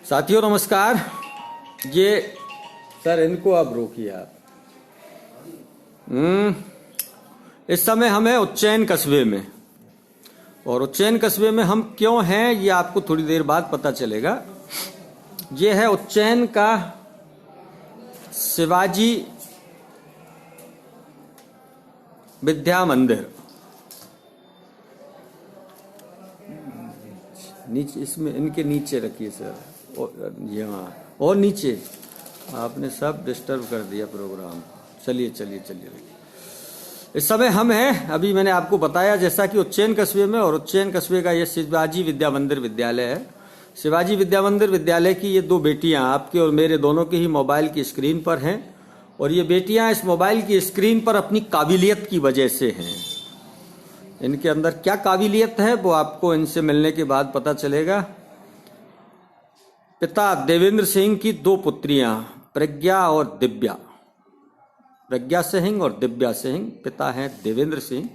साथियों नमस्कार। ये सर इनको आप रोकिए आप। इस समय हम हैं उज्जैन कस्बे में, और उज्जैन कस्बे में हम क्यों हैं ये आपको थोड़ी देर बाद पता चलेगा। ये है उज्जैन का शिवाजी विद्या मंदिर। नीचे इसमें इनके नीचे रखिए सर, और यहाँ और नीचे आपने सब डिस्टर्ब कर दिया प्रोग्राम। चलिए चलिए चलिए। इस समय हम हैं, अभी मैंने आपको बताया जैसा कि उज्जैन कस्बे में, और उज्जैन कस्बे का ये शिवाजी विद्या मंदिर विद्यालय है। शिवाजी विद्या मंदिर विद्यालय की ये दो बेटियां आपके और मेरे दोनों के ही मोबाइल की स्क्रीन पर हैं, और ये बेटियां इस मोबाइल की स्क्रीन पर अपनी काबिलियत की वजह से हैं। इनके अंदर क्या काबिलियत है वो आपको इनसे मिलने के बाद पता चलेगा। पिता देवेंद्र सिंह की दो पुत्रियां प्रज्ञा और दिव्या, प्रज्ञा सिंह और दिव्या सिंह। पिता हैं देवेंद्र सिंह,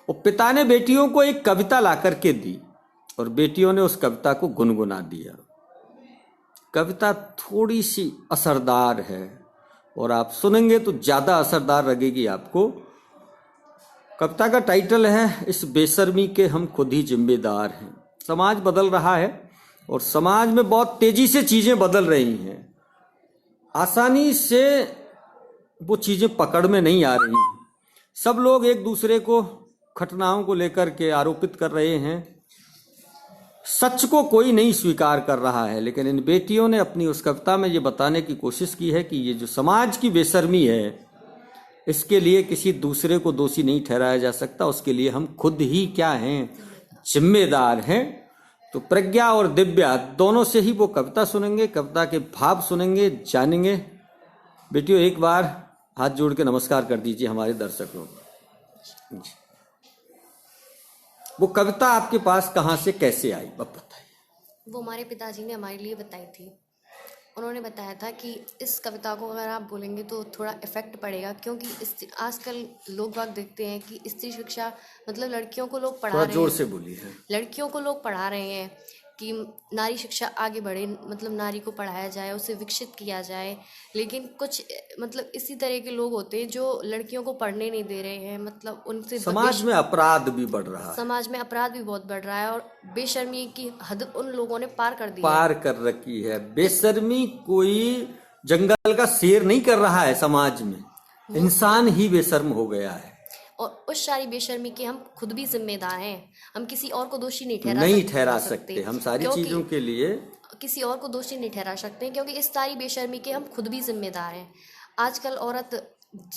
और पिता ने बेटियों को एक कविता ला करके दी और बेटियों ने उस कविता को गुनगुना दिया। कविता थोड़ी सी असरदार है और आप सुनेंगे तो ज्यादा असरदार लगेगी आपको। कविता का टाइटल है इस बेशर्मी के हम खुद ही जिम्मेदार हैं। समाज बदल रहा है और समाज में बहुत तेजी से चीजें बदल रही हैं। आसानी से वो चीजें पकड़ में नहीं आ रही हैं। सब लोग एक दूसरे को घटनाओं को लेकर के आरोपित कर रहे हैं। सच को कोई नहीं स्वीकार कर रहा है, लेकिन इन बेटियों ने अपनी उस कविता में ये बताने की कोशिश की है कि ये जो समाज की बेशर्मी है इसके लिए किसी दूसरे को दोषी नहीं ठहराया जा सकता, उसके लिए हम खुद ही क्या हैं, जिम्मेदार हैं। तो प्रज्ञा और दिव्या दोनों से ही वो कविता सुनेंगे, कविता के भाव सुनेंगे, जानेंगे। बेटियों एक बार हाथ जोड़ के नमस्कार कर दीजिए हमारे दर्शकों को। वो कविता आपके पास कहाँ से कैसे आई अब बताइए। वो हमारे पिताजी ने हमारे लिए बताई थी। उन्होंने बताया था कि इस कविता को अगर आप बोलेंगे तो थोड़ा इफेक्ट पड़ेगा, क्योंकि आजकल लोग बाग देखते हैं कि स्त्री शिक्षा मतलब लड़कियों को लोग पढ़ा रहे हैं। जोर से बोलिए। लड़कियों को लोग पढ़ा रहे हैं कि नारी शिक्षा आगे बढ़े, मतलब नारी को पढ़ाया जाए, उसे विकसित किया जाए। लेकिन कुछ मतलब इसी तरह के लोग होते हैं जो लड़कियों को पढ़ने नहीं दे रहे हैं। मतलब उनसे समाज में अपराध भी बढ़ रहा है। समाज में अपराध भी बहुत बढ़ रहा है और बेशर्मी की हद उन लोगों ने पार कर दी, पार कर रखी है। बेशर्मी कोई जंगल का शेर नहीं कर रहा है, समाज में इंसान ही बेशर्म हो गया है। और उस सारी बेशर्मी के हम खुद भी जिम्मेदार हैं। हम किसी और को दोषी नहीं ठहरा सकते। हम सारी चीजों के लिए किसी और को दोषी नहीं ठहरा सकते, क्योंकि इस सारी बेशर्मी के हम खुद भी जिम्मेदार हैं। आजकल औरत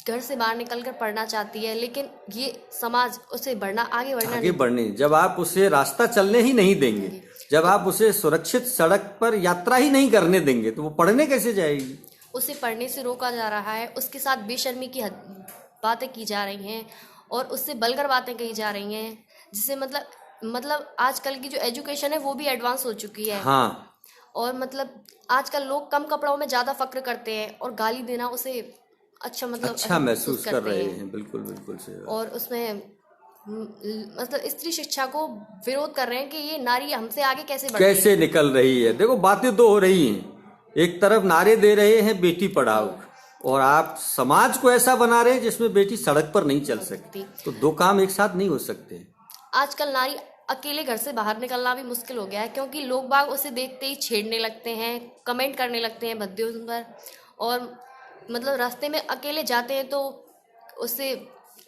घर से बाहर निकलकर पढ़ना चाहती है, लेकिन ये समाज उसे आगे बढ़ने जब आप उसे रास्ता चलने ही नहीं देंगे, जब आप उसे सुरक्षित सड़क पर यात्रा ही नहीं करने देंगे, तो वो पढ़ने कैसे जाएगी। उसे पढ़ने से रोका जा रहा है, उसके साथ बेशर्मी की बातें की जा रही हैं और उससे बलगर बातें कही जा रही हैं, जिससे मतलब आजकल की जो एजुकेशन है वो भी एडवांस हो चुकी है। हाँ। और मतलब आजकल लोग कम कपड़ों में ज्यादा फक्र करते हैं और गाली देना उसे अच्छा महसूस कर रहे हैं। बिल्कुल बिल्कुल सही। और उसमें मतलब स्त्री शिक्षा को विरोध कर रहे हैं कि ये नारी हमसे आगे कैसे निकल रही है। देखो बातें तो हो रही हैं, एक तरफ नारे दे रहे हैं बेटी पढ़ाओ, और आप समाज को ऐसा बना रहे हैं जिसमें बेटी सड़क पर नहीं चल सकती। तो दो काम एक साथ नहीं हो सकते। आजकल नारी अकेले घर से बाहर निकलना भी मुश्किल हो गया है, क्योंकि लोग बाग उसे देखते ही छेड़ने लगते हैं, कमेंट करने लगते हैं भद्दे उन पर, और मतलब रास्ते में अकेले जाते हैं तो उससे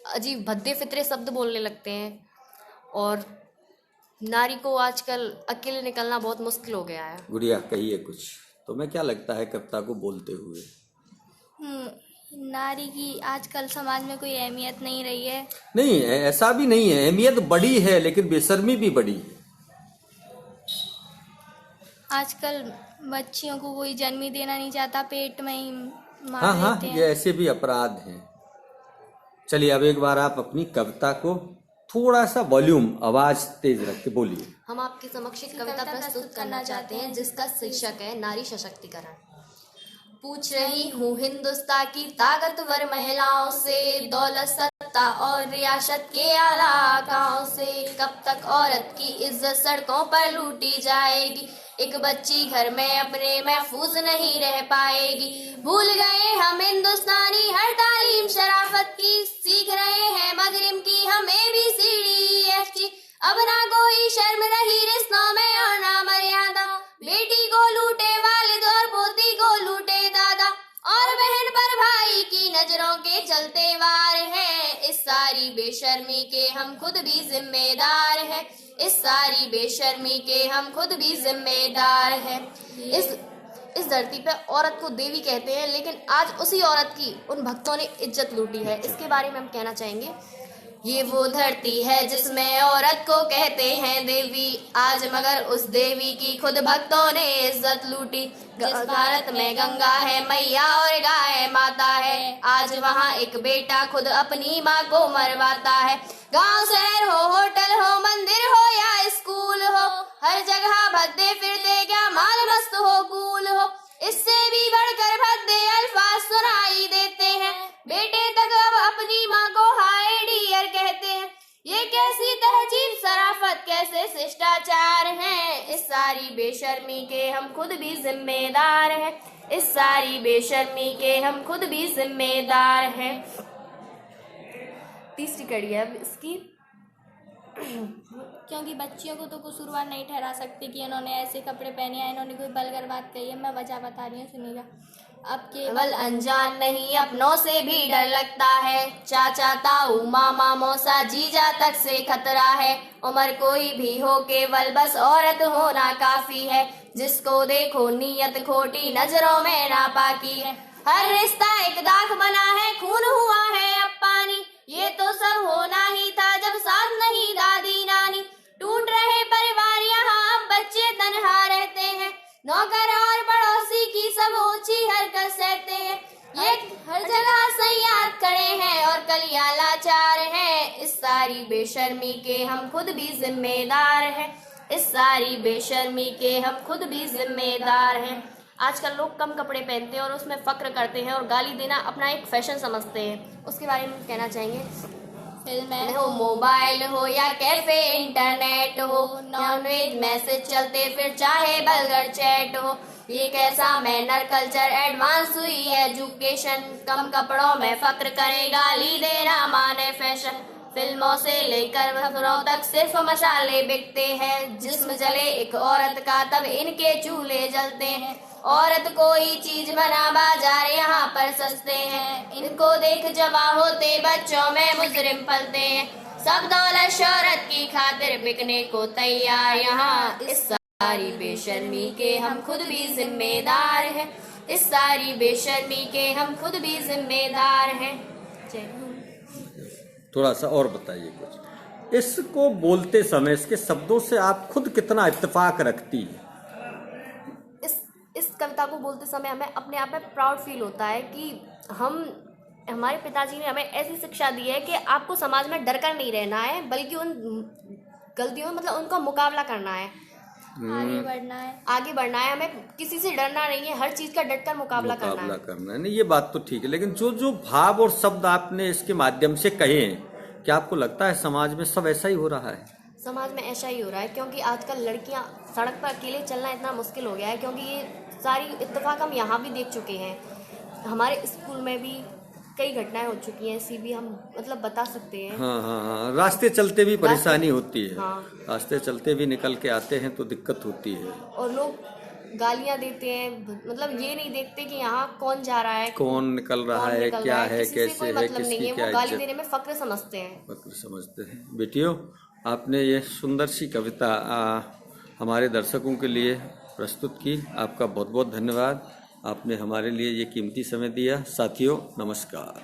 अजीब भद्दे फितरे शब्द बोलने लगते हैं। और नारी को आजकल अकेले निकलना बहुत मुश्किल हो गया है। गुड़िया कहिए कुछ, तुम्हें क्या लगता है कविता को बोलते हुए। नारी की आजकल समाज में कोई अहमियत नहीं रही है। नहीं, ऐसा भी नहीं है, अहमियत बड़ी है लेकिन बेशर्मी भी बड़ी है। आजकल बच्चियों को कोई जन्म ही देना नहीं चाहता, पेट में ही मार देते हैं। ये ऐसे भी अपराध हैं। चलिए अब एक बार आप अपनी कविता को थोड़ा सा वॉल्यूम, आवाज तेज रख के बोलिए। हम आपके समक्ष एक कविता प्रस्तुत करना चाहते हैं जिसका शीर्षक है नारी सशक्तिकरण। पूछ रही हूँ हिंदुस्तान की ताकतवर महिलाओं से, दौलत सत्ता और रियासत के आला आकाओं से, कब तक औरत की इज्जत सड़कों पर लूटी जाएगी, एक बच्ची घर में अपने महफूज नहीं रह पाएगी। भूल गए हम हिंदुस्तानी हर तालीम शराफत की, सीख रहे हैं मगरिब की हमें भी CDEFG। अब ना कोई शर्म रही रिश्तों में और ना मर्यादा, बेटी को लूटे वालिद और पोती को लूटे दादा, और बहन पर भाई की नजरों के चलते वार हैं। इस सारी बेशर्मी के हम खुद भी जिम्मेदार हैं, इस सारी बेशर्मी के हम खुद भी जिम्मेदार हैं। इस धरती पे औरत को देवी कहते हैं, लेकिन आज उसी औरत की उन भक्तों ने इज्जत लूटी है। इसके बारे में हम कहना चाहेंगे, ये वो धरती है जिसमें औरत को कहते हैं देवी, आज मगर उस देवी की खुद भक्तों ने इज्जत लूटी। भारत में गंगा है मैया और गाय माता है, आज वहाँ एक बेटा खुद अपनी माँ को मरवाता है। गांव शहर हो, होटल हो, मंदिर हो या स्कूल हो, हर जगह भद्दे फिरते क्या माल मस्त हो कूल हो, इससे भी बढ़कर भद्दे अल्फाज सुनाई देते हैं। बेटे तक अब अपनी माँ को हाय डियर कहते हैं। ये कैसी तहजीब शराफत, कैसे शिष्टाचार हैं। इस सारी बेशर्मी के हम खुद भी जिम्मेदार हैं, इस सारी बेशर्मी के हम खुद भी जिम्मेदार हैं। तीसरी कड़ी है इसकी, क्योंकि बच्चियों को तो कसूरवार नहीं ठहरा सकते कि इन्होंने ऐसे कपड़े पहने हैं, इन्होंने कोई बलगर बात कही है। मैं वजह बता रही हूँ, सुनिएगा। अब केवल अनजान नहीं अपनों से भी डर लगता है, चाचा ताऊ मामा मौसा जीजा तक से खतरा है। उम्र कोई भी हो केवल बस औरत होना काफी है, जिसको देखो नीयत खोटी नजरों में नापाकी है। हर रिश्ता एक दाग बना है, खून हुआ है अब पानी, ये तो सब होना ही था जब साथ नहीं दादी नानी। टूट रहे परिवार यहाँ अब बच्चे तन्हा रहते हैं, नौकर और पड़ोसी की सब ऊंची हरकत सहते हैं। ये हर जगह सयाद खड़े हैं और कलियां लाचार हैं। इस सारी बेशर्मी के हम खुद भी जिम्मेदार हैं, इस सारी बेशर्मी के हम खुद भी जिम्मेदार हैं। आजकल लोग कम कपड़े पहनते हैं और उसमें फक्र करते हैं और गाली देना अपना एक फैशन समझते हैं। उसके बारे में कहना चाहेंगे। फिल्में हो, मोबाइल हो या कैफे इंटरनेट हो, नॉनवेज मैसेज चलते फिर चाहे बल्गर चैट हो, ये कैसा मैनर कल्चर एडवांस हुई एजुकेशन। कम कपड़ों में फक्र करे गाली देना माने फैशन। फिल्मों से लेकर खबरों तक सिर्फ मसाले बिकते हैं, जिस्म जले एक औरत का तब इनके चूल्हे जलते हैं। औरत कोई चीज बना बाजार यहाँ पर सस्ते हैं, इनको देख जवा होते बच्चों में मुजरिम पलते हैं। सब दौलत शोहरत की खातिर बिकने को तैयार यहाँ। इस सारी बेशर्मी के हम खुद भी जिम्मेदार हैं, इस सारी बेशर्मी के हम खुद भी जिम्मेदार हैं। थोड़ा सा और बताइए कुछ। इसको बोलते समय इसके शब्दों से आप खुद कितना इत्तेफाक रखती है? इस कविता को बोलते समय हमें अपने आप में प्राउड फील होता है कि हमारे पिताजी ने हमें ऐसी शिक्षा दी है कि आपको समाज में डर कर नहीं रहना है, बल्कि उन गलतियों मतलब उनका मुकाबला करना है, आगे बढ़ना है। हमें किसी से डरना नहीं है, हर चीज का डटकर मुकाबला करना है। नहीं, ये बात तो ठीक है, लेकिन जो जो भाव और शब्द आपने इसके माध्यम से कहे हैं, क्या आपको लगता है समाज में सब ऐसा ही हो रहा है? समाज में ऐसा ही हो रहा है, क्योंकि आजकल लड़कियां सड़क पर अकेले चलना इतना मुश्किल हो गया है, क्योंकि ये सारी इत्तेफाक हम यहाँ भी देख चुके हैं। हमारे स्कूल में भी कई घटनाएं हो चुकी हैं, ऐसी भी हम मतलब बता सकते हैं। हाँ, रास्ते चलते भी परेशानी होती है। हाँ, रास्ते चलते भी निकल के आते हैं तो दिक्कत होती है, और लोग गालियां देते हैं, मतलब ये नहीं देखते कि यहाँ कौन जा रहा है, कौन निकल रहा है, क्या है, कैसे है, किसकी क्या गाली देने में फक्र समझते हैं, फक्र समझते हैं। बेटियों, आपने ये सुंदर सी कविता हमारे दर्शकों के लिए प्रस्तुत की, आपका बहुत बहुत धन्यवाद। आपने हमारे लिए ये कीमती समय दिया। साथियों, नमस्कार।